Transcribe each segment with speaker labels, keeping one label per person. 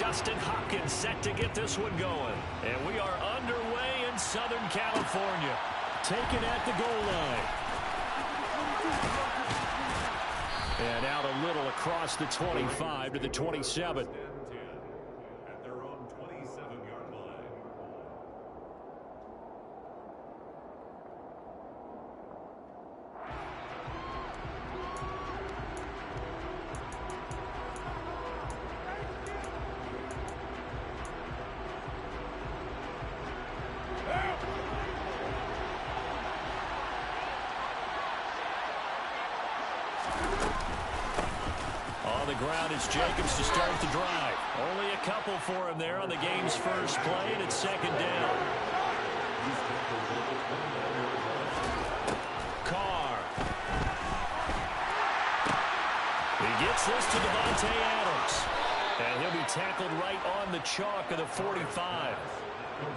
Speaker 1: Justin Hopkins set to get this one going. And we are underway in Southern California. Taken at the goal line. And out a little across the 25 to the 27.
Speaker 2: At their own 27-yard line.
Speaker 1: On the ground is Jacobs to start the drive. Only a couple for him there on the game's first play, and it's second down. Carr. He gets this to Devontae Adams. And he'll be tackled right on the chalk of the 45.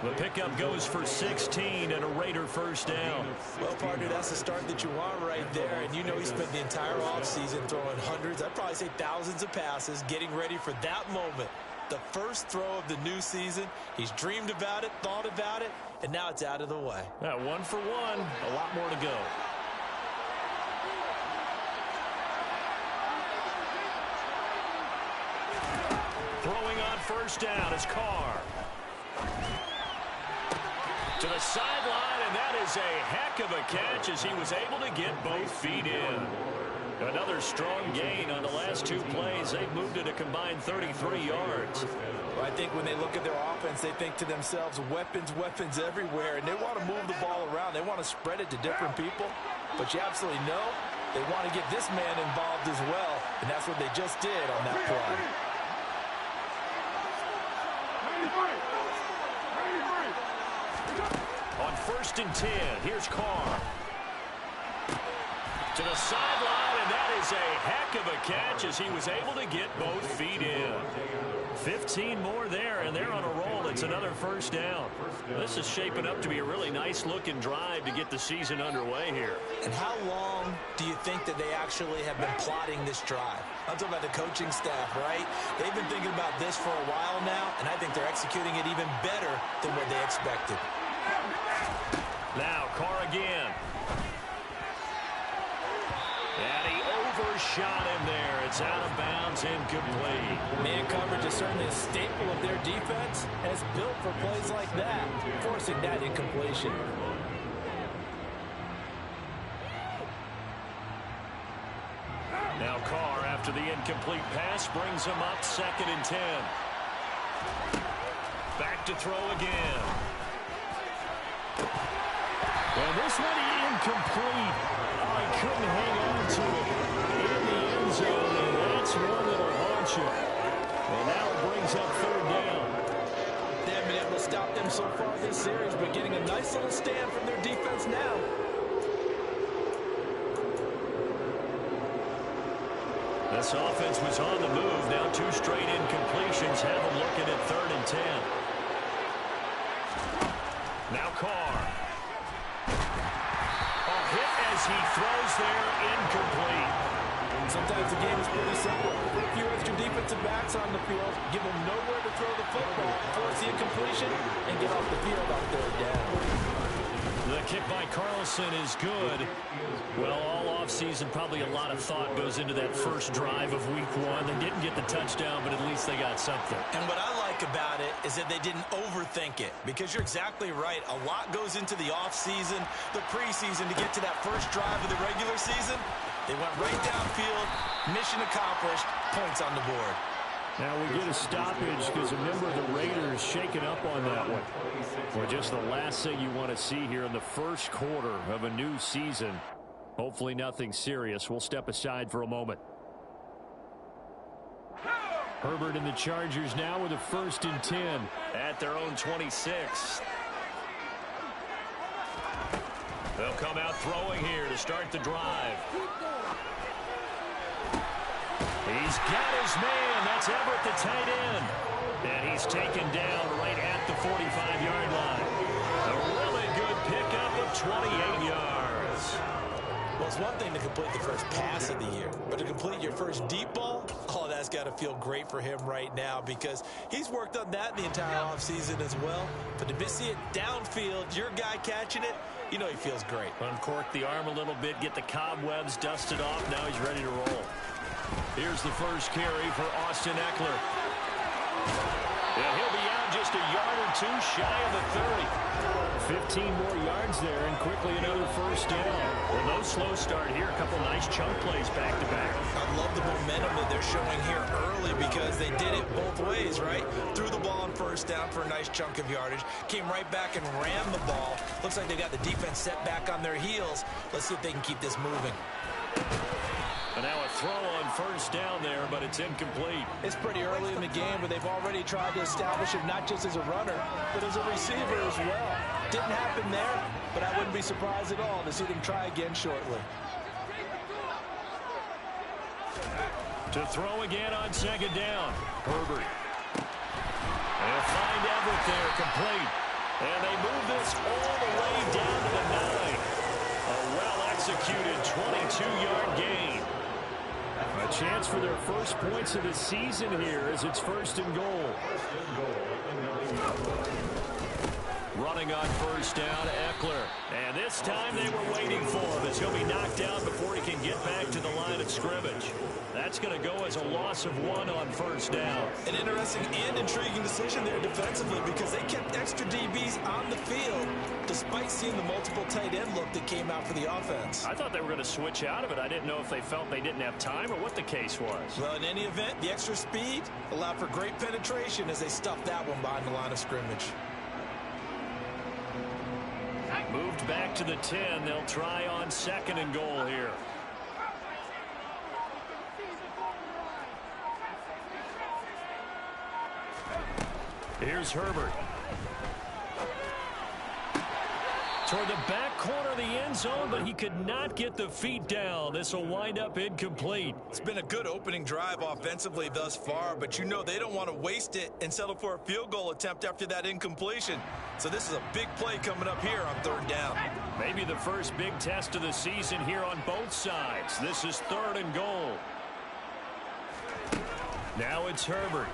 Speaker 1: The pickup goes for 16 and a Raider first down.
Speaker 3: Well, partner, that's the start that you want right there. And you know he spent the entire offseason throwing hundreds, I'd probably say thousands of passes, getting ready for that moment. The first throw of the new season. He's dreamed about it, thought about it, and now it's out of the way.
Speaker 1: 1 for 1, a lot more to go. Throwing on first down is Carr. To the sideline, and that is a heck of a catch as he was able to get both feet in. Another strong gain on the last two plays. They've moved it a combined 33 yards.
Speaker 3: Well, I think when they look at their offense, they think to themselves, weapons, weapons everywhere, and they want to move the ball around. They want to spread it to different people, but you absolutely know they want to get this man involved as well, and that's what they just did on that play.
Speaker 1: On 1st and 10, here's Carr. To the sideline, and that is a heck of a catch as he was able to get both feet in. 15 more there, and they're on a roll. It's another first down. This is shaping up to be a really nice-looking drive to get the season underway here.
Speaker 3: And how long do you think that they actually have been plotting this drive? I'm talking about the coaching staff, right? They've been thinking about this for a while now, and I think they're executing it even better than what they expected.
Speaker 1: Now, Carr again. And he overshot him there. It's out of bounds, incomplete.
Speaker 3: Man coverage is certainly a staple of their defense, and it's built for plays like that, forcing that incompletion.
Speaker 1: Now Carr, after the incomplete pass, brings him up 2nd and 10. Back to throw again. And this one incomplete. Oh, he couldn't hang on to it in the end zone, and that's one that'll haunt you. And now it brings up 3rd down.
Speaker 3: They haven't been able to stop them so far this series, but getting a nice little stand from their defense now.
Speaker 1: This offense was on the move. Now 2 straight incompletions have them looking at 3rd and 10. Now Carr. Hit as he throws there, incomplete.
Speaker 3: Sometimes the game is pretty simple. Put a few extra defensive backs on the field, give them nowhere to throw the football, force the incompletion, and get off the field on 3rd down.
Speaker 1: The kick by Carlson is good. Well, all offseason, probably a lot of thought goes into that first drive of week 1. They didn't get the touchdown, but at least they got something.
Speaker 3: And what I like about it is that they didn't overthink it, because you're exactly right. A lot goes into the offseason, the preseason to get to that first drive of the regular season. They went right downfield, mission accomplished, points on the board.
Speaker 1: Now we get a stoppage because a member of the Raiders shaken up on that one. Well, just the last thing you want to see here in the first quarter of a new season. Hopefully nothing serious. We'll step aside for a moment. Herbert and the Chargers now with a 1st and 10 at their own 26. They'll come out throwing here to start the drive. He's got his man. That's Everett, the tight end. And he's taken down right at the 45-yard line. A really good pickup of 28 yards.
Speaker 3: Well, it's one thing to complete the first pass of the year, but to complete your first deep ball, oh, that's got to feel great for him right now because he's worked on that the entire offseason as well. But to see it downfield, your guy catching it, you know he feels great.
Speaker 1: Uncork the arm a little bit, get the cobwebs dusted off. Now he's ready to roll. Here's the first carry for Austin Eckler. Yeah, he'll be out just a yard or two shy of the 30. 15 more yards there and quickly another first down. Well, no slow start here. A couple nice chunk plays back to back.
Speaker 3: I love the momentum that they're showing here early because they did it both ways, right? Threw the ball on first down for a nice chunk of yardage. Came right back and ran the ball. Looks like they got the defense set back on their heels. Let's see if they can keep this moving.
Speaker 1: And now a throw on first down there, but it's incomplete.
Speaker 3: It's pretty early in the game, but they've already tried to establish him not just as a runner, but as a receiver as well. Didn't happen there, but I wouldn't be surprised at all to see them try again shortly.
Speaker 1: To throw again on second down. Herbert. They'll find Everett there, complete. And they move this all the way down to the 9. A well-executed 22-yard gain. A chance for their first points of the season here as it's first and goal. Running on first down, Eckler. And this time they were waiting for him as he'll be knocked down before he can get back to the line of scrimmage. That's going to go as a loss of 1 on first down. An interesting and intriguing decision there defensively because they kept extra DBs on the field despite seeing the multiple tight end look that came out for the offense. I thought they were going to switch out of it. I didn't know if they felt they didn't have time or what the case was. Well, in any event, the extra speed allowed for great penetration as they stuffed that one behind the line of scrimmage. Moved back to the 10. They'll try on second and goal here. Here's Herbert. Toward the back corner of the end zone, but he could not get the feet down. This will wind up incomplete. It's been a good opening drive offensively thus far, but you know they don't want to waste it and settle for a field goal attempt after that incompletion. So this is a big play coming up here on third down. Maybe the first big test of the season here on both sides. This is third and goal. Now it's Herbert.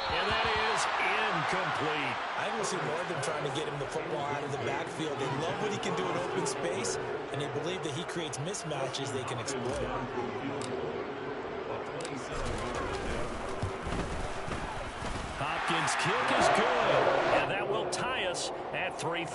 Speaker 1: And that is incomplete. I will see more of them trying to get him the football out of the backfield. They love what he can do in open space, and they believe that he creates mismatches they can exploit. Hopkins' kick is good, and that will tie us at 3-3.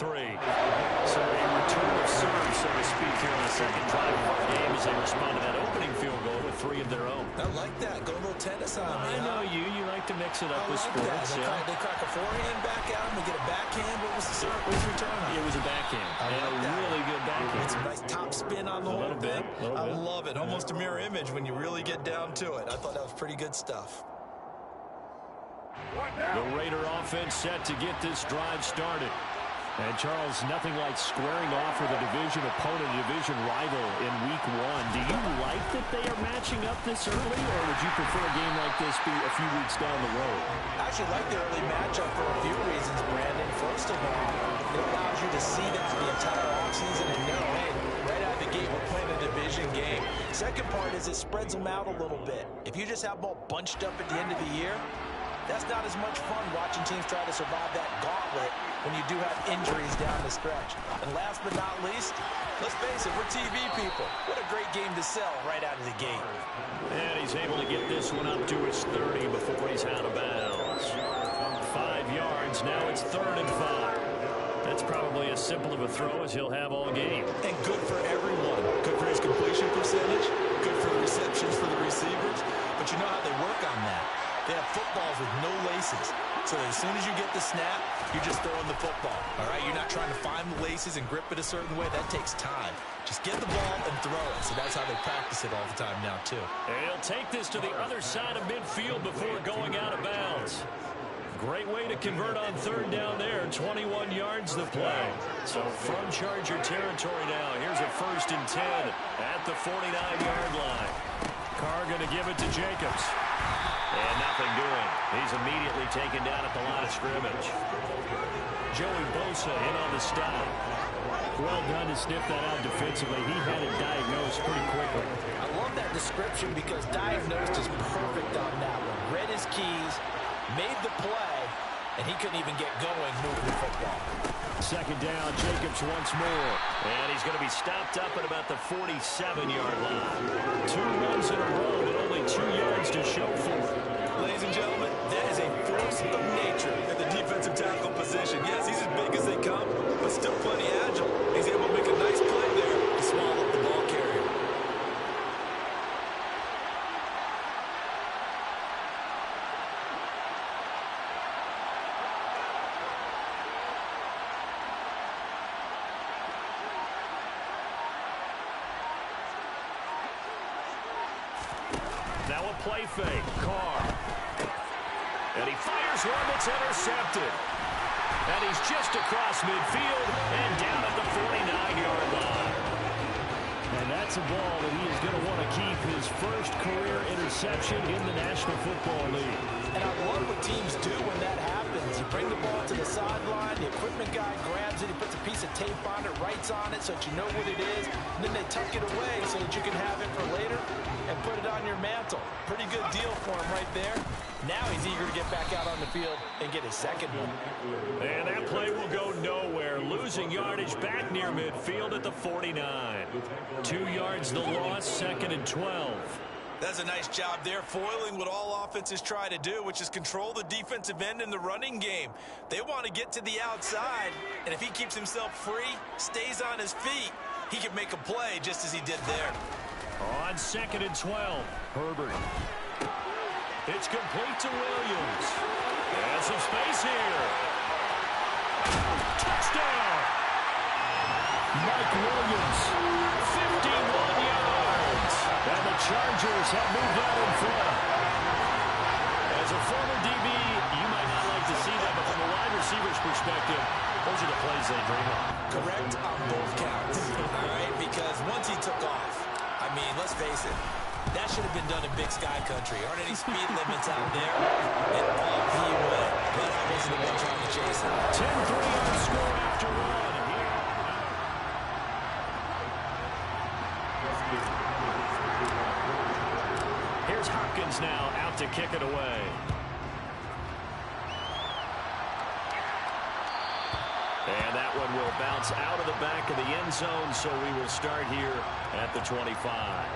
Speaker 1: So a return of serve, so to speak, here on the second drive of our game as they respond to that opening field goal with 3 of their own. I like that. Go a little tennis on me. I know you. You like to mix it up with sports. They crack a forehand back out and they get a backhand. What was the serve? What was the return on? It was a backhand. And a really good backhand. It's a nice top spin on the whole thing. I love it. Almost a mirror image when you really get down to it. I thought that was pretty good stuff. The Raider offense set to get this drive started. And, Charles, nothing like squaring off with a division opponent, a division rival in Week 1. Do you like that they are matching up this early, or would you prefer a game like this be a few weeks down the road? I actually like the early matchup for a few reasons, Brandon. First of all, it allows you to see that the entire offseason and know, hey, right out of the gate, we're playing a division game. Second part is it spreads them out a little bit. If you just have them all bunched up at the end of the year, that's not as much fun watching teams try to survive that gauntlet when you do have injuries down the stretch. And last but not least, let's face it, we're TV people. What a great game to sell right out of the gate. And he's able to get this one up to his 30 before he's out of bounds. 5 yards, now it's 3rd and 5. That's probably as simple of a throw as he'll have all game. And good for everyone. Good for his completion percentage, good for the receptions for the receivers. But you know how they work on that. They have footballs with no laces. So as soon as you get the snap, you're just throwing the football. All right, you're not trying to find the laces and grip it a certain way. That takes time. Just get the ball and throw it. So that's how they practice it all the time now, too. And he'll take this to the other side of midfield before going out of bounds. Great way to convert on third down there. 21 yards the play. So from Charger territory now. Here's a 1st and 10 at the 49-yard line. Carr going to give it to Jacobs. And nothing doing. He's immediately taken down at the line of scrimmage. Joey Bosa in on the stop. Well done to sniff that out defensively. He had it diagnosed pretty quickly. I love that
Speaker 3: description because diagnosed is perfect on that one. Read his keys, made the play, and he couldn't even get going moving the football.
Speaker 1: Second down, Jacobs once more. And he's going to be stopped up at about the 47-yard line. 2 runs in a row, but only 2 yards to show for it.
Speaker 3: Ladies and gentlemen, that is a force of nature at the defensive tackle position. Yes, he's as big as they come, but still plenty agile. He's able to make a nice play there to swallow up the ball carrier.
Speaker 1: Now a play fake. Carr. And he fires one that's intercepted. And he's just across midfield and down at the 49-yard line. And that's a ball that he is going to want to keep, his first career interception in the National Football League.
Speaker 3: And I love what teams do when that happens. You bring the ball to the sideline, the equipment guy grabs it, he puts a piece of tape on it, writes on it so that you know what it is, and then they tuck it away so that you can have it for later and put it on your mantle. Pretty good deal for him right there. Now he's eager to get back out on the field and get his second one.
Speaker 1: And that play will go nowhere, losing yardage back near midfield at the 49. 2 yards the loss, 2nd and 12.
Speaker 3: That's a nice job there, foiling what all offenses try to do, which is control the defensive end in the running game. They want to get to the outside, and if he keeps himself free, stays on his feet, he can make a play just as he did there.
Speaker 1: On 2nd and 12, Herbert. It's complete to Williams. And some space here. Touchdown! Mike Williams, 51 yards. And the Chargers have moved out in front. As a former DB, you might not like to see that, but from a wide receiver's perspective, those are the plays they dream of.
Speaker 3: Correct on both counts, all right? Because once he took off, I mean, let's face it, that should have been done in Big Sky Country. Aren't any speed limits out there? And off he went. But I wasn't the one trying to chase him.
Speaker 1: 10-3 on score after one. Here's Hopkins now out to kick it away. And that one will bounce out of the back of the end zone, so we will start here at the 25.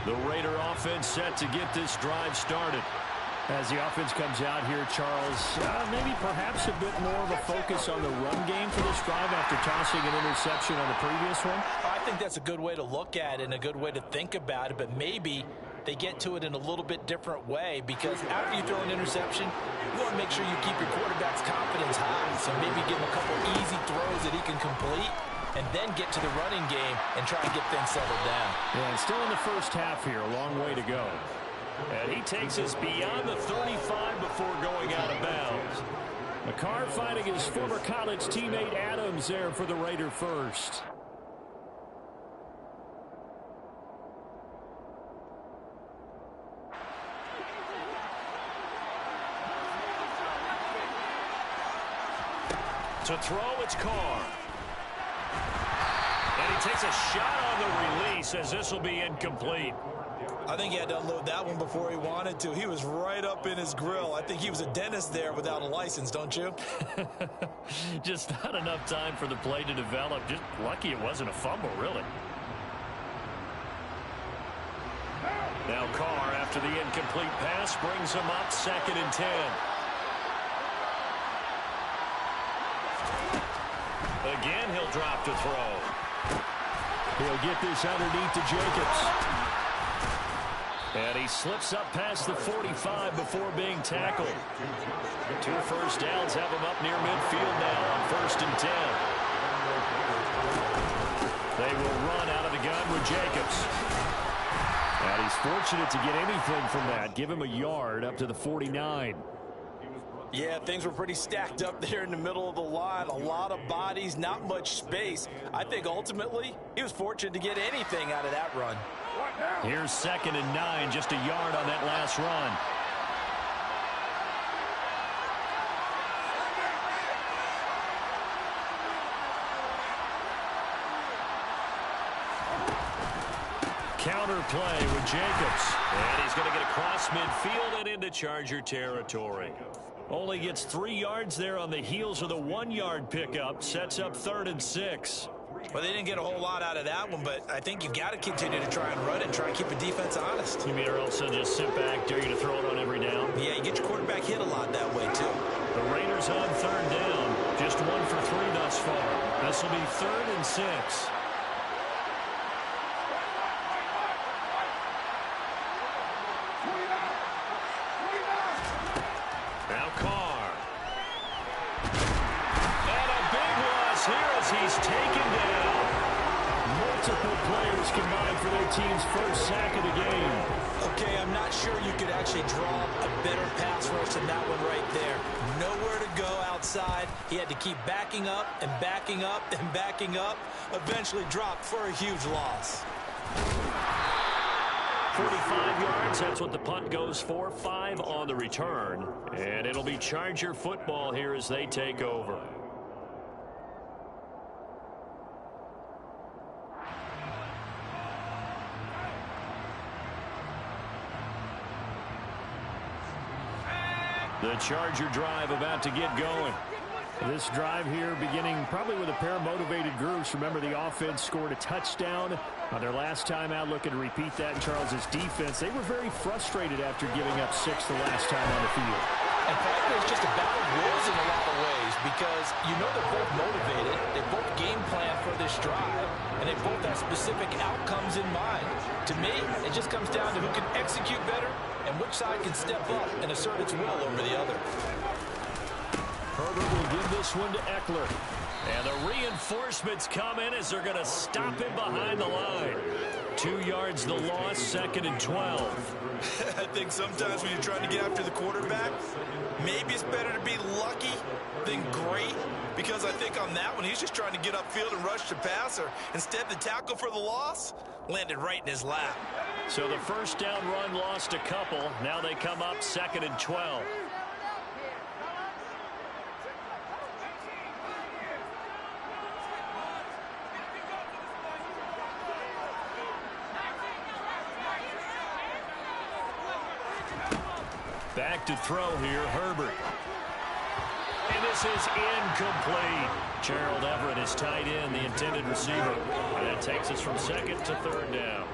Speaker 1: The Raider offense set to get this drive started. As the offense comes out here, Charles, maybe perhaps a bit more of a focus on the run game for this drive after tossing an interception on the previous one?
Speaker 3: I think that's a good way to look at it and a good way to think about it, but maybe they get to it in a little bit different way, because after you throw an interception, you want to make sure you keep your quarterback's confidence high. So maybe give him a couple easy throws that he can complete, and then get to the running game and try to get things settled down.
Speaker 1: Yeah, and still in the first half here, a long way to go. And he takes us beyond the 35 before going out of bounds. McCarr finding his former college teammate Adams there for the Raider first. To throw, it's Carr. And he takes a shot on the release as this will be incomplete.
Speaker 3: I think he had to unload that one before he wanted to. He was right up in his grill. I think he was a dentist there without a license, don't you?
Speaker 1: Just not enough time for the play to develop. Just lucky it wasn't a fumble, really. Now Carr, after the incomplete pass, brings him up 2nd and 10. Again, he'll drop to throw. He'll get this underneath to Jacobs. And he slips up past the 45 before being tackled. 2 first downs have him up near midfield now on 1st and 10. They will run out of the gun with Jacobs. And he's fortunate to get anything from that. Give him a yard up to the 49.
Speaker 3: Yeah, things were pretty stacked up there in the middle of the line. A lot of bodies, not much space. I think ultimately he was fortunate to get anything out of that run.
Speaker 1: Here's 2nd and 9, just a yard on that last run. Counter play with Jacobs. And he's going to get across midfield and into Charger territory. Only gets 3 yards there on the heels of the 1-yard pickup. Sets up 3rd and 6.
Speaker 3: Well, they didn't get a whole lot out of that one, but I think you've got to continue to try and run and try and keep the defense honest.
Speaker 1: You mean or else they'll just sit back, dare you to throw it on every down?
Speaker 3: Yeah, you get your quarterback hit a lot that way, too.
Speaker 1: The Raiders on 3rd down. Just 1 for 3 thus far. This will be 3rd and 6. He's taken down. Multiple players combined for their team's first sack of the game.
Speaker 3: Okay, I'm not sure you could actually draw a better pass rush than that one right there. Nowhere to go outside. He had to keep backing up and backing up and backing up. Eventually dropped for a huge loss.
Speaker 1: 45 yards, that's what the punt goes for. 5 on the return. And it'll be Charger football here as they take over. The Charger drive about to get going. This drive here beginning probably with a pair of motivated groups. Remember, the offense scored a touchdown on their last time out, looking to repeat that in Charles's defense. They were very frustrated after giving up 6 the last time on the field.
Speaker 3: And frankly, it's just a battle of wills in a lot of ways because you know they're both motivated. They both game plan for this drive, and they both have specific outcomes in mind. To me, it just comes down to who can execute better and which side can step up and assert its will over the other.
Speaker 1: Herbert will give this one to Eckler. And the reinforcements come in as they're going to stop him behind the line. 2 yards the loss, 2nd and 12.
Speaker 3: I think sometimes when you're trying to get after the quarterback, maybe it's better to be lucky than great. Because I think on that one, he's just trying to get upfield and rush the passer. Instead, the tackle for the loss landed right in his lap.
Speaker 1: So the first down run lost a couple. Now they come up 2nd and 12. Back to throw here, Herbert. And this is incomplete. Gerald Everett is tight end, the intended receiver. And that takes us from 2nd to 3rd down.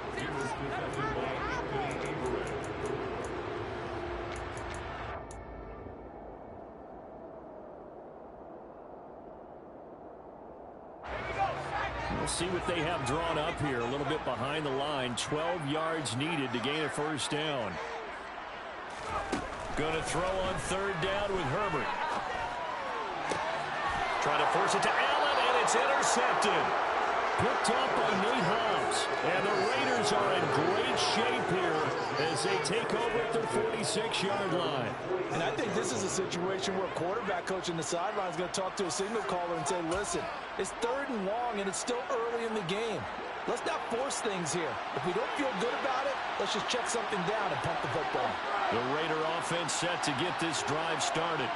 Speaker 1: We'll see what they have drawn up here. A little bit behind the line. 12 yards needed to gain a first down. Going to throw on 3rd down with Herbert. Trying to force it to Allen, and it's intercepted. Picked up by Nate Hobbs. And the Raiders are in great shape here as they take over at their 46-yard line.
Speaker 3: And I think this is a situation where quarterback coach in the sideline is going to talk to a signal caller and say, listen, it's 3rd and long, and it's still early in the game. Let's not force things here. If we don't feel good about it, let's just check something down and punt the football.
Speaker 1: The Raider offense set to get this drive started.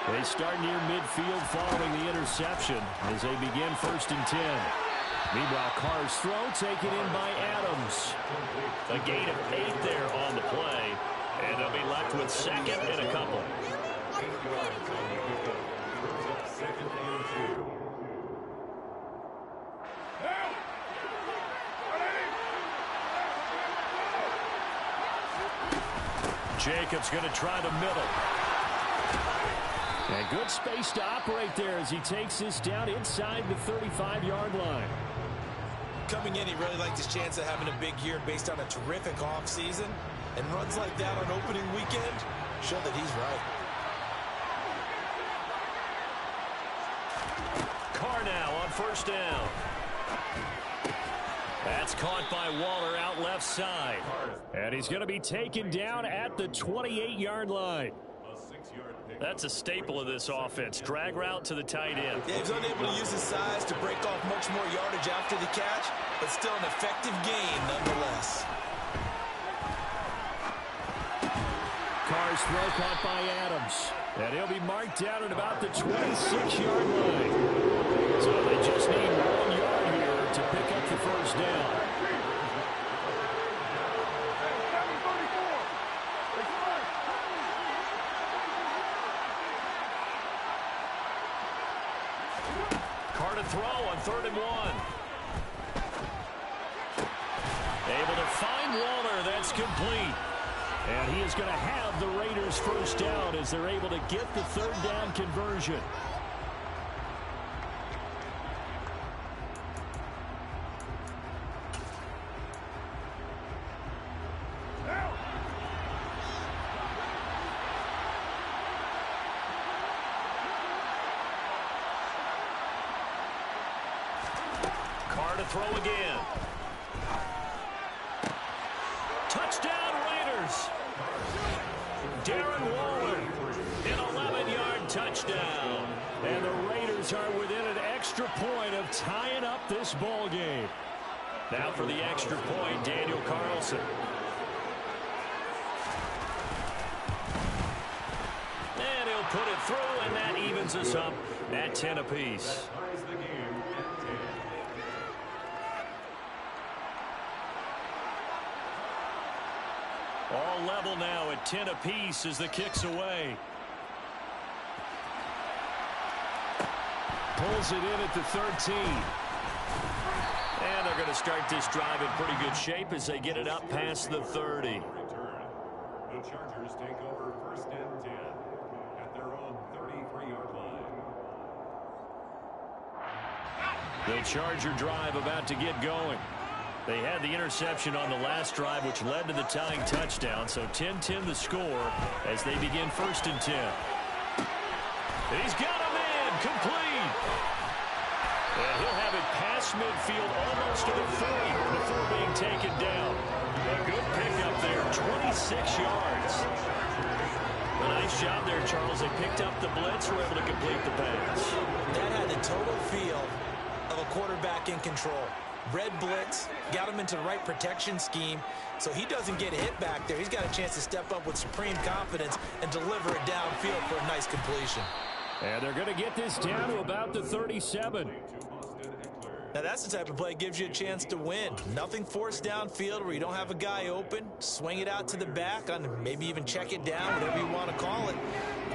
Speaker 1: They start near midfield following the interception as they begin 1st and 10. Meanwhile, Carr's throw taken in by Adams. A gain of 8 there on the play, and they'll be left with 2nd and a couple. Jacobs going to try the middle. And good space to operate there as he takes this down inside the 35-yard line.
Speaker 3: Coming in, he really liked his chance of having a big year based on a terrific offseason. And runs like that on opening weekend show that he's right.
Speaker 1: Carr now on 1st down. That's caught by Waller out left side. And he's going to be taken down at the 28-yard line. That's a staple of this offense. Drag route to the tight end.
Speaker 3: Yeah, he's unable to use his size to break off much more yardage after the catch. but still an effective gain nonetheless.
Speaker 1: Carr's throw caught by Adams. And he'll be marked down at about the 26-yard line. So they just need 1 yard here to pick up the first down. Carr to throw on 3rd and 1. Able to find Waller. That's complete. And he is going to have the Raiders first down as they're able to get the 3rd down conversion. Carr to throw again. Touchdown, Raiders. Darren Waller, an 11-yard touchdown. And the Raiders are within an extra point of tying up this ball game. Now for the extra point, Daniel Carlson. And he'll put it through, and that evens us up at 10 apiece. All level now at 10 apiece as the kick's away. Pulls it in at the 13. And they're going to start this drive in pretty good shape as they get it up past the 30.
Speaker 2: The Chargers take over 1st and 10 at their own 33-yard line.
Speaker 1: The Charger drive about to get going. They had the interception on the last drive, which led to the tying touchdown. So 10-10 the score as they begin 1st and 10. And he's got a man complete. And he'll have it past midfield almost to the 40 before being taken down. A good pickup there, 26 yards. A nice job there, Charles. They picked up the blitz, were able to complete the pass.
Speaker 3: That had the total feel of a quarterback in control. Red blitz, got him into the right protection scheme, so he doesn't get hit back there. He's got a chance to step up with supreme confidence and deliver it downfield for a nice completion.
Speaker 1: And they're going to get this down to about the 37.
Speaker 3: Now that's the type of play that gives you a chance to win. Nothing forced downfield where you don't have a guy open. Swing it out to the back, on maybe even check it down, whatever you want to call it.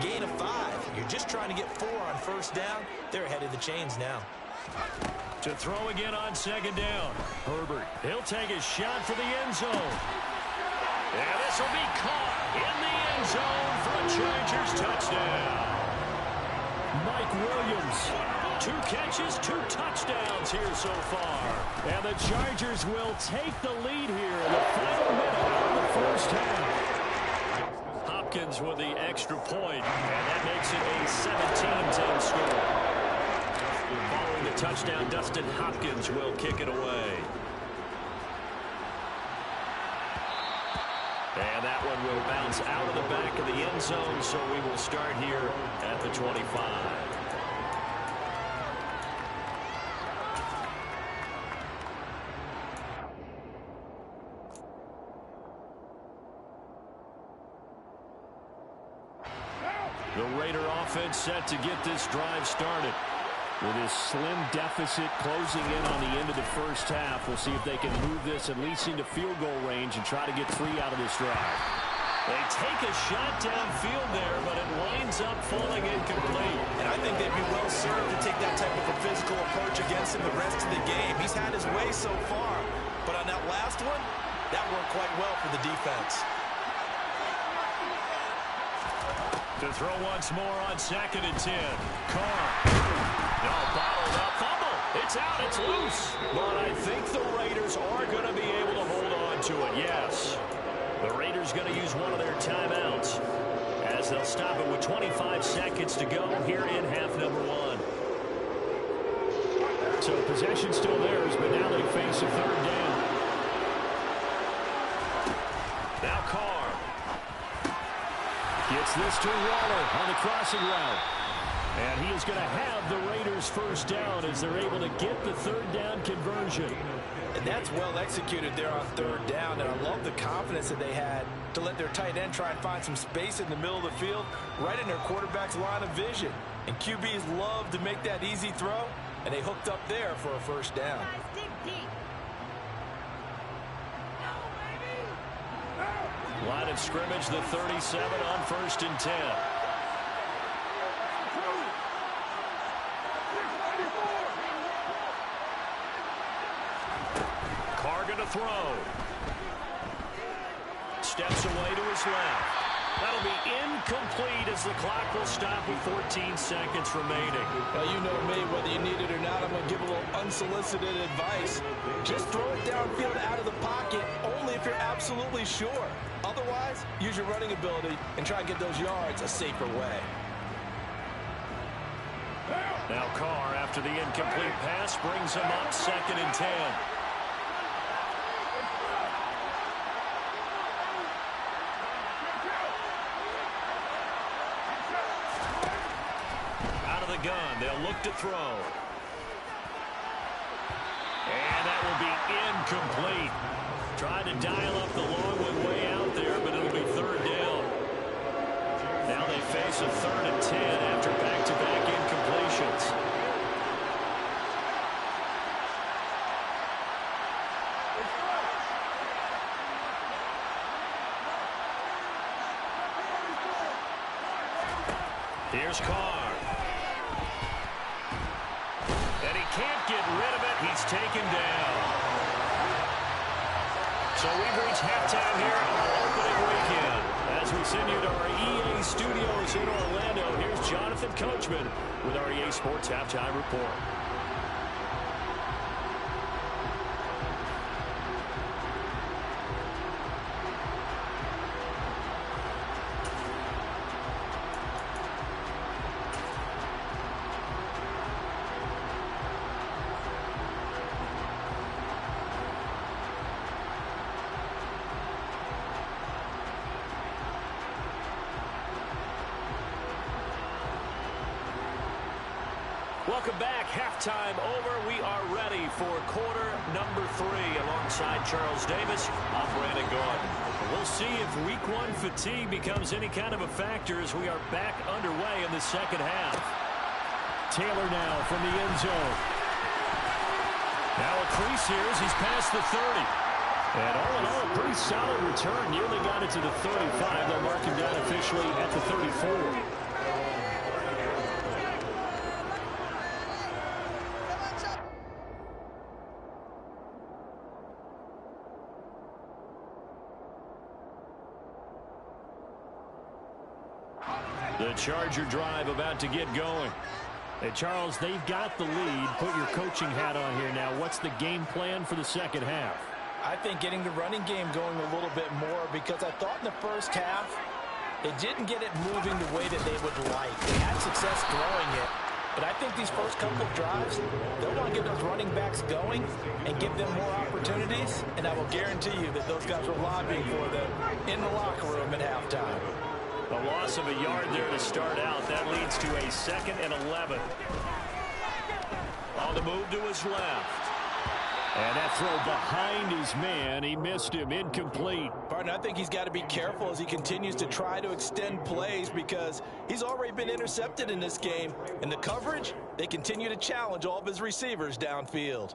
Speaker 3: Gain of 5. You're just trying to get 4 on 1st down. They're ahead of the chains now.
Speaker 1: To throw again on 2nd down. Herbert, he'll take a shot for the end zone. And this will be caught in the end zone for a Chargers touchdown. Mike Williams, 2 catches, 2 touchdowns here so far. And the Chargers will take the lead here in the final minute of the 1st half. Hopkins with the extra point, and that makes it a 17-10 score. Following the touchdown, Dustin Hopkins will kick it away. And that one will bounce out of the back of the end zone, so we will start here at the 25. The Raider offense set to get this drive started. With his slim deficit closing in on the end of the 1st half, we'll see if they can move this at least into field goal range and try to get 3 out of this drive. They take a shot downfield there, but it winds up falling incomplete.
Speaker 3: And I think they'd be well served to take that type of a physical approach against him the rest of the game. He's had his way so far, but on that last one, that worked quite well for the defense.
Speaker 1: To throw once more on 2nd and 10. Carr. No, bottled up fumble. It's out, it's loose. But I think the Raiders are going to be able to hold on to it, yes. The Raiders going to use one of their timeouts as they'll stop it with 25 seconds to go here in half number 1. So possession still theirs, but now they face a 3rd down. Now Carr. Gets this to Waller on the crossing route. And he is going to have the Raiders first down as they're able to get the third down conversion.
Speaker 3: And that's well executed there on third down. And I love the confidence that they had to let their tight end try and find some space in the middle of the field, right in their quarterback's line of vision. And QBs love to make that easy throw, and they hooked up there for a first down.
Speaker 1: Line of scrimmage, the 37 on 1st and 10. Carr going to throw. Steps away to his left. That'll be incomplete as the clock will stop with 14 seconds remaining.
Speaker 3: Well, you know me, whether you need it or not, I'm going to give a little unsolicited advice. Just throw it downfield out of the pocket, only if you're absolutely sure. Otherwise, use your running ability and try and get those yards a safer way.
Speaker 1: Now Carr, after the incomplete pass, brings him up 2nd and 10. Gun. They'll look to throw. And that will be incomplete. Trying to dial up the long one way out there, but it'll be third down. Now they face a 3rd and 10 after back-to-back incompletions. Here's Carr. Can't get rid of it. He's taken down. So we've reached halftime here on our opening weekend. As we send you to our EA studios in Orlando, here's Jonathan Coachman with our EA Sports Halftime Report. Welcome back. Halftime over. We are ready for quarter number 3 alongside Charles Davis. I'm Brandon Gordon. We'll see if week 1 fatigue becomes any kind of a factor as we are back underway in the second half. Taylor now from the end zone. Now a crease here as he's past the 30. And all in all, a pretty solid return. Nearly got it to the 35. They'll mark him down officially at the 34. The Charger drive about to get going. Hey, Charles, they've got the lead. Put your coaching hat on here now. What's the game plan for the second half?
Speaker 3: I think getting the running game going a little bit more, because I thought in the first half it didn't get it moving the way that they would like. They had success throwing it, but I think these first couple of drives, they'll want to get those running backs going and give them more opportunities, and I will guarantee you that those guys were lobbying for them in the locker room at halftime.
Speaker 1: A loss of a yard there to start out. That leads to a 2nd and 11. On the move to his left. And that throw behind his man. He missed him. Incomplete.
Speaker 3: Partner, I think he's got to be careful as he continues to try to extend plays, because he's already been intercepted in this game. And the coverage, they continue to challenge all of his receivers downfield.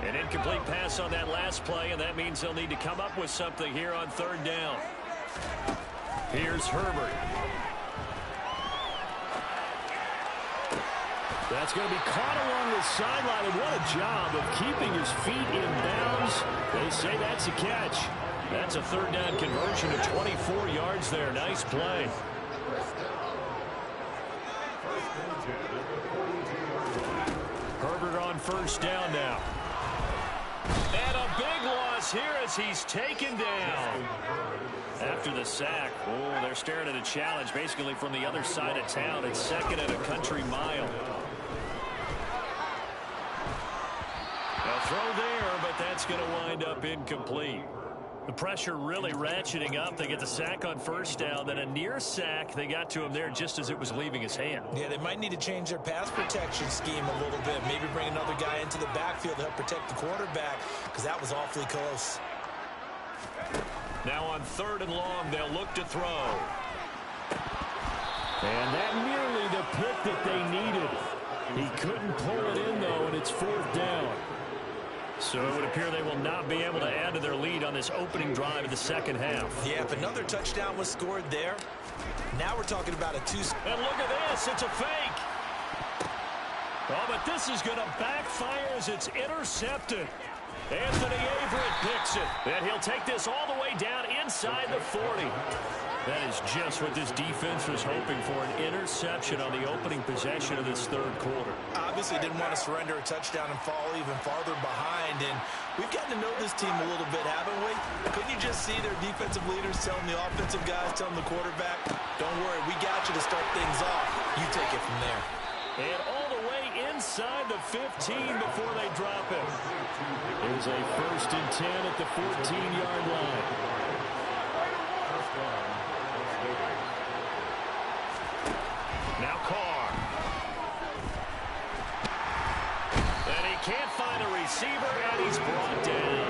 Speaker 1: An incomplete pass on that last play, and that means he'll need to come up with something here on 3rd down. Here's Herbert. That's going to be caught along the sideline, and what a job of keeping his feet in bounds. They say that's a catch. That's a 3rd down conversion of 24 yards there. Nice play. Herbert on 1st down now. And a big loss here as he's taken down. After the sack, oh, they're staring at a challenge basically from the other side of town. It's 2nd and a country mile. A throw there, but that's going to wind up incomplete. The pressure really ratcheting up. They get the sack on first down, then a near sack. They got to him there just as it was leaving his hand.
Speaker 3: Yeah, they might need to change their pass protection scheme a little bit. Maybe bring another guy into the backfield to help protect the quarterback, because that was awfully close.
Speaker 1: Now on 3rd and long, they'll look to throw.
Speaker 4: And that nearly the pick that they needed. He couldn't pull it in, though, and it's 4th down.
Speaker 1: So it would appear they will not be able to add to their lead on this opening drive of the second half.
Speaker 3: Yeah, if another touchdown was scored there, now we're talking about a
Speaker 1: And look at this, it's a fake. Oh, but this is going to backfire as it's intercepted. Anthony Averett picks it. And he'll take this all the way down inside the 40. That is just what this defense was hoping for, an interception on the opening possession of this 3rd quarter.
Speaker 3: Obviously didn't want to surrender a touchdown and fall even farther behind. And we've gotten to know this team a little bit, haven't we? Couldn't you just see their defensive leaders telling the offensive guys, telling the quarterback, don't worry, we got you to start things off. You take it from there.
Speaker 1: And all the way inside the 15 before they drop it.
Speaker 4: There's a 1st and 10 at the 14-yard line.
Speaker 1: Now Carr. And he can't find a receiver, and he's brought down.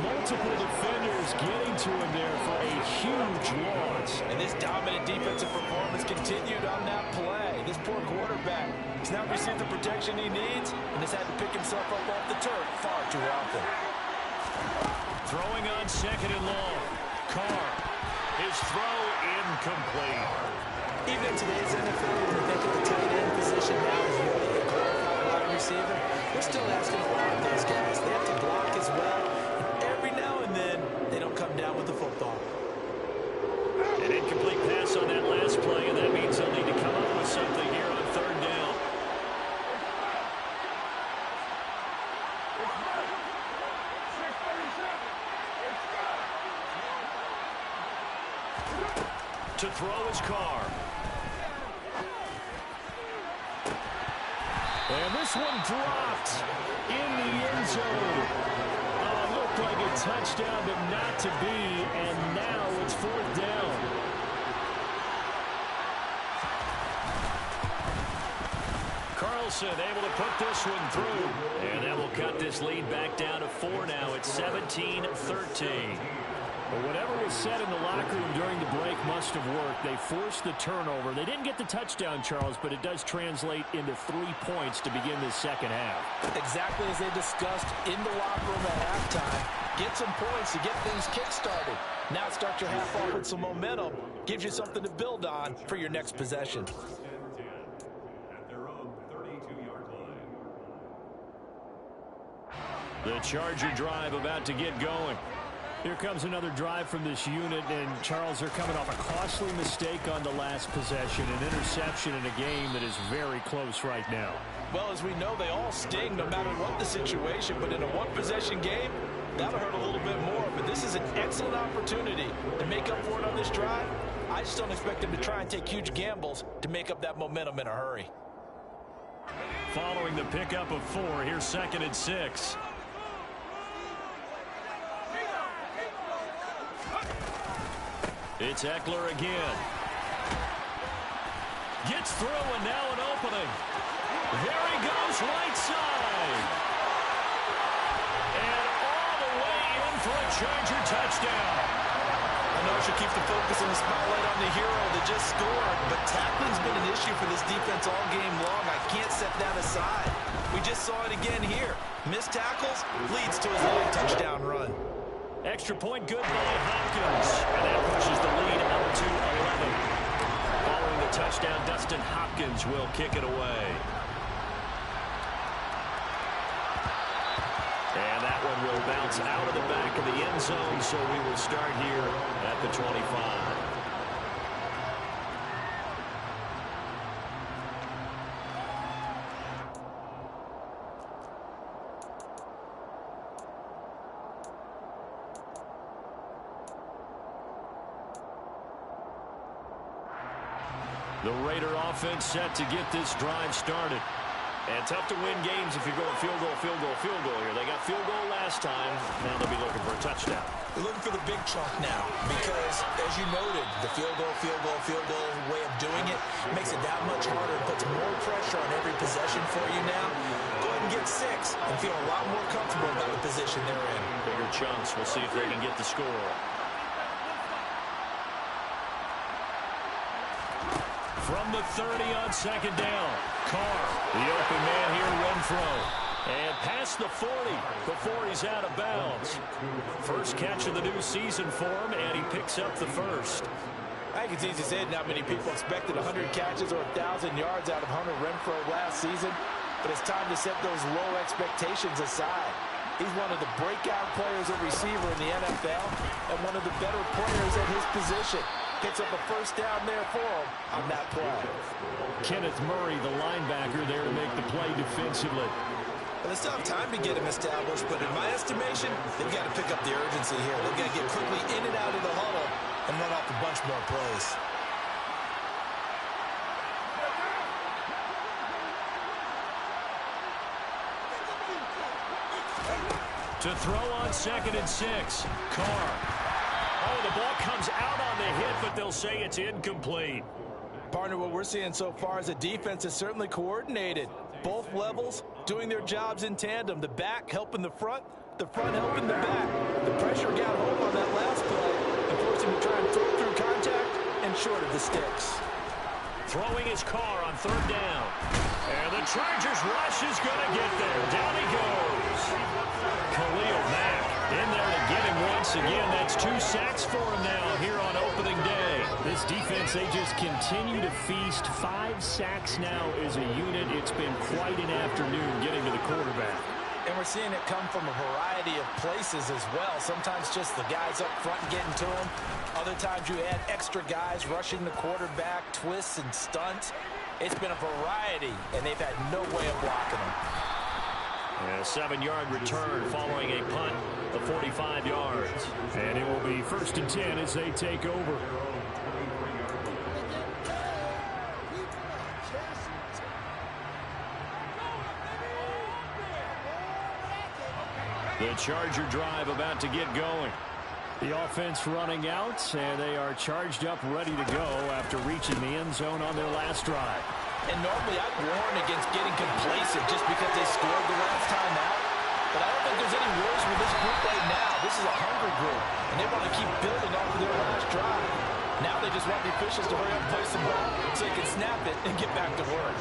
Speaker 4: Multiple defenders getting to him there for a huge loss.
Speaker 3: And this dominant defensive performance continued on that play. This poor quarterback has not received the protection he needs and has had to pick himself up off the turf far too often.
Speaker 1: Throwing on 2nd and long. Carr. His throw incomplete.
Speaker 3: Even in today's NFL, when we think of the tight end position now as really a glorified wide receiver, we're still asking a lot of those guys. They have to block as well. And every now and then, they don't come down with the football.
Speaker 1: An incomplete pass on that last play, and that means they'll need to come up with something here on 3rd down. To throw his Carr.
Speaker 4: And this one dropped in the end zone. Oh, it looked like a touchdown, but not to be. And now it's 4th down.
Speaker 1: Carlson able to put this one through. And that will cut this lead back down to 4 now. It's 17-13.
Speaker 4: But whatever was said in the locker room during the break must have worked. They forced the turnover. They didn't get the touchdown, Charles, but it does translate into 3 points to begin this second half.
Speaker 3: Exactly as they discussed in the locker room at halftime. Get some points to get things kick-started. Now start your half off with some momentum. Gives you something to build on for your next possession.
Speaker 2: At their own 32-yard line.
Speaker 1: The Charger drive about to get going.
Speaker 4: Here comes another drive from this unit, and Charles, are coming off a costly mistake on the last possession, an interception in a game that is very close right now.
Speaker 3: Well, as we know, they all sting no matter what the situation, but in a one-possession game, that'll hurt a little bit more. But this is an excellent opportunity to make up for it on this drive. I just don't expect them to try and take huge gambles to make up that momentum in a hurry.
Speaker 1: Following the pickup of 4, here's 2nd and 6. It's Eckler again. Gets through, and now an opening. There he goes, right side. And all the way in for a Charger touchdown.
Speaker 3: I know I should keep the focus and the spotlight on the hero that just scored, but tackling's been an issue for this defense all game long. I can't set that aside. We just saw it again here. Missed tackles leads to his long touchdown run.
Speaker 1: Extra point good by Hopkins. And that pushes the lead up to 11. Following the touchdown, Dustin Hopkins will kick it away. And that one will bounce out of the back of the end zone, so we will start here at the 25. The Raider offense set to get this drive started. And tough to win games if you're going field goal, field goal, field goal here. They got field goal last time. Now they'll be looking for a touchdown.
Speaker 3: You're looking for the big chunk now because, as you noted, the field goal way of doing it makes it that much harder and puts more pressure on every possession for you now. Go ahead and get 6 and feel a lot more comfortable about the position they're in.
Speaker 1: Bigger chunks. We'll see if they can get the score. From the 30 on second down, Carr, the open man here, Renfro. And past the 40 before he's out of bounds. First catch of the new season for him, and he picks up the first.
Speaker 3: I think it's easy to say not many people expected 100 catches or 1,000 yards out of Hunter Renfro last season, but it's time to set those low expectations aside. He's one of the breakout players at receiver in the NFL and one of the better players at his position. Picks up a first down there for him on that play.
Speaker 4: Kenneth Murray, the linebacker, there to make the play defensively.
Speaker 3: Well, they still have time to get him established, but in my estimation, they've got to pick up the urgency here. They've got to get quickly in and out of the huddle and run off a bunch more plays.
Speaker 1: To throw on 2nd and 6, Carr. Oh, the ball comes out on the hit, but they'll say it's incomplete.
Speaker 3: Partner, what we're seeing so far is the defense is certainly coordinated. Both levels doing their jobs in tandem. The back helping the front helping the back. The pressure got home on that last play and forced him to try and throw through contact and short of the sticks.
Speaker 1: Throwing his Carr on 3rd down. And the Chargers rush is going to get there. Down he goes. Khalil Mack in there to get him once again. That's 2 sacks for him now here on opening day.
Speaker 4: This defense, they just continue to feast. 5 sacks now as a unit. It's been quite an afternoon getting to the quarterback.
Speaker 3: And we're seeing it come from a variety of places as well. Sometimes just the guys up front getting to him. Other times you add extra guys rushing the quarterback, twists and stunts. It's been a variety, and they've had no way of blocking him.
Speaker 1: And a 7-yard return following a punt of 45 yards.
Speaker 4: And it will be 1st and 10 as they take over.
Speaker 1: The Charger drive about to get going.
Speaker 4: The offense running out, and they are charged up, ready to go after reaching the end zone on their last drive.
Speaker 3: And normally I'd warn against getting complacent just because they scored the last time out. But I don't think there's any worries with this group right now. This is a hungry group, and they want to keep building off of their last drive. Now they just want the officials to hurry up and play some ball so they can snap it and get back to work.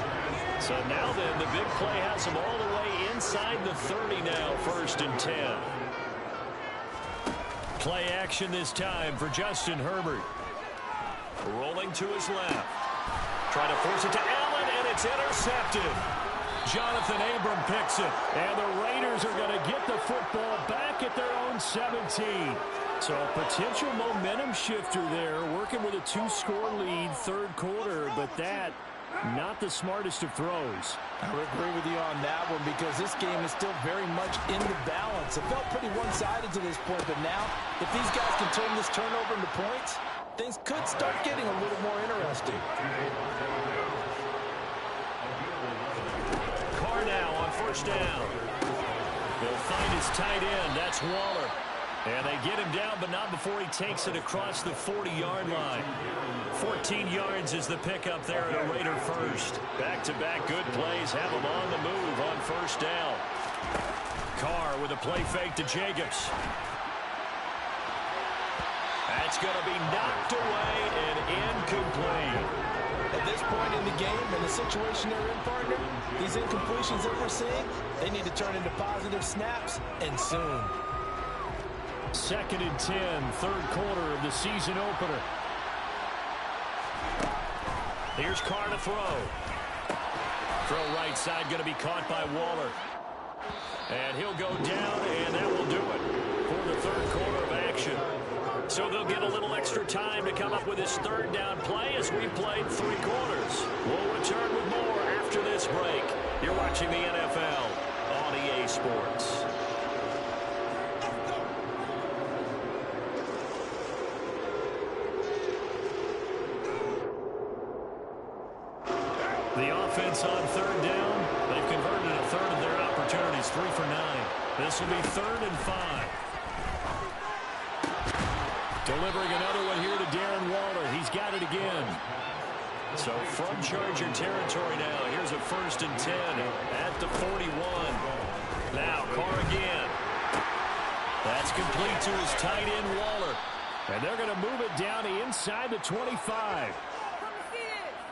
Speaker 1: So now then, the big play has them all the way inside the 30 now, 1st and 10. Play action this time for Justin Herbert. Rolling to his left. Trying to force it to Allen, and it's intercepted. Jonathan Abram picks it.
Speaker 4: And the Raiders are going to get the football back at their own 17. So a potential momentum shifter there, working with a 2-score lead, 3rd quarter, but that not the smartest of throws.
Speaker 3: I would agree with you on that one because this game is still very much in the balance. It felt pretty one-sided to this point, but now if these guys can turn this turnover into points, things could start getting a little more interesting.
Speaker 1: Carr now on 1st down. He'll find his tight end. That's Waller. And they get him down, but not before he takes it across the 40-yard line. 14 yards is the pickup there at a Raider first. Back-to-back good plays have him on the move on 1st down. Carr with a play fake to Jacobs. That's going to be knocked away and incomplete.
Speaker 3: At this point in the game and the situation they're in, partner, these incompletions that we're seeing, they need to turn into positive snaps, and soon.
Speaker 4: 2nd and 10, 3rd quarter of the season opener.
Speaker 1: Here's Carr to throw. Throw right side, going to be caught by Waller. And he'll go down, and that will do it for the 3rd quarter of action. So they'll get a little extra time to come up with his 3rd down play as we played 3 quarters. We'll return with more after this break. You're watching the NFL on EA Sports. The offense on 3rd down. They've converted a 1/3 of their opportunities, 3 for 9. This will be 3rd and 5.
Speaker 4: Delivering another one here to Darren Waller. He's got it again.
Speaker 1: So from Charger territory now, here's a 1st and 10 at the 41. Now Carr again. That's complete to his tight end, Waller.
Speaker 4: And they're going to move it down inside the 25.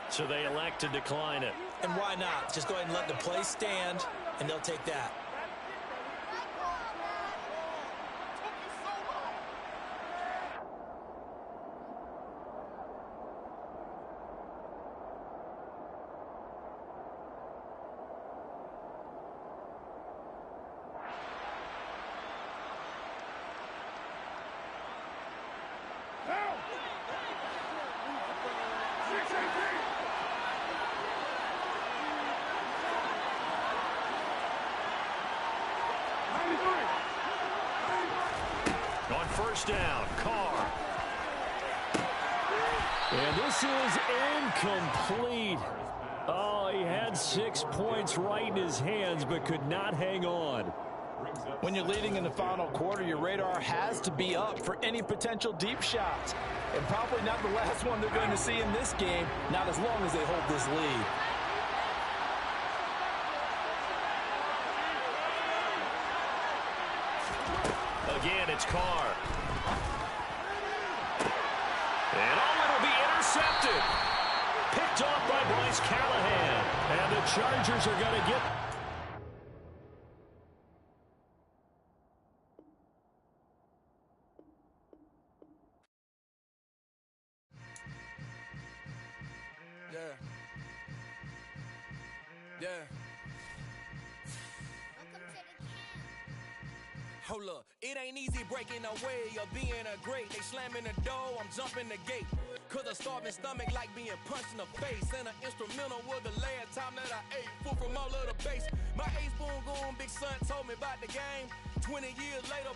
Speaker 1: So they elect to decline it.
Speaker 3: And why not? Just go ahead and let the play stand, and they'll take that.
Speaker 1: On 1st down, Carr.
Speaker 4: And this is incomplete. Oh, he had 6 points right in his hands, but could not hang on.
Speaker 5: When you're leading in the final quarter, your radar has to be up for any potential deep shots. And probably not the last one they're going to see in this game, not as long as they hold this lead.
Speaker 1: Again, it's Carr. And it'll be intercepted. Picked off by Bryce Callahan.
Speaker 4: And the Chargers are going to get...
Speaker 6: Yeah. Hold up, it ain't easy breaking away or being a great. They slamming the door, I'm jumping the gate. Cause a starving stomach like being punched in the face. And an instrumental was the last time that I ate. Food from all of the base. My ace boom goon, big son told me about the game. 20 years later,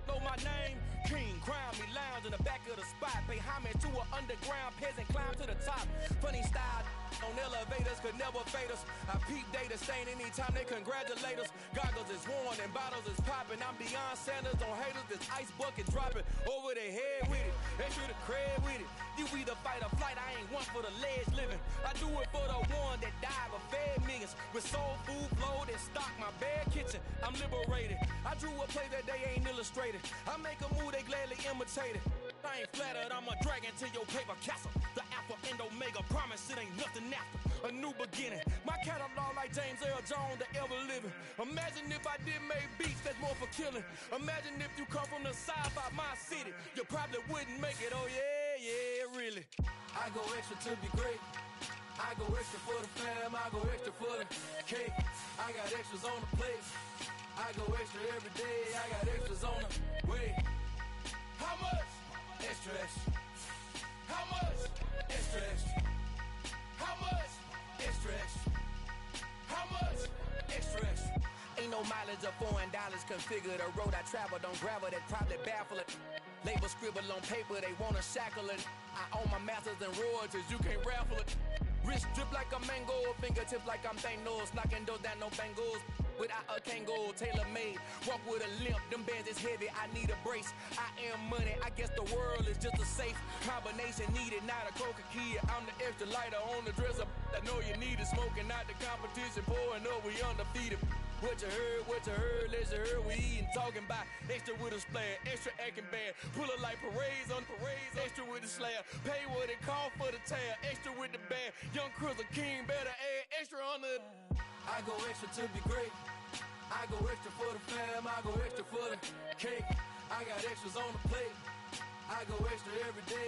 Speaker 6: know my name. King, crown me, lounge in the back of the spot. Pay homage to an underground peasant, climb to the top. Funny style on elevators could never fade us. I peep data stain anytime they congratulate us. Goggles is worn and bottles is popping. I'm Deion Sanders on haters, this ice bucket dropping over their head with it. They should have cred with it. You either fight or flight, I ain't one for the ledge living. I do it for the one that died but fed millions. With soul food flowed and stock my bare kitchen. I'm liberated. I drew a play that they ain't illustrated. I make a move they gladly imitate it. I ain't flattered, I'm a dragon to your paper castle. The alpha and omega, promise it ain't nothing after. A new beginning. My catalog like James Earl Jones, the ever living. Imagine if I did make beats that's more for killing. Imagine if you come from the side by my city. You probably wouldn't make it, oh yeah, really. I go extra to be great. I go extra for the fam, I go extra for the cake. I got extras on the plate. I go extra every day, I got extras on the way. How much? Extra, extra. How much? Extra, extra. How much? Extra, extra. How much? Extra, extra. Ain't no mileage of $4 configure the road I travel. Don't gravel, that probably baffle it. Label scribble on paper, they wanna shackle it. I own my masters and royalties, you can't raffle it. Wrist drip like a mango, fingertips like I'm Thanos. Knocking doors down, no bangles. Without a Kango, tailor-made. Walk with a limp, them bands is heavy, I need a brace. I am money, I guess the world is just a safe combination needed, not a coca key. I'm the extra lighter on the dresser. I know you need it, smoking out the competition, pouring up, we undefeated. What you heard, let's hear we eating, talking about extra with a splash, extra acting bad. Pull it like parades on parades, extra with the slab. Pay what it cost for the tab, extra with the band. Young Cruiser King, better add extra on the... I go extra to be great. I go extra for the fam, I go extra for the cake. I got extras on the plate. I go extra every day,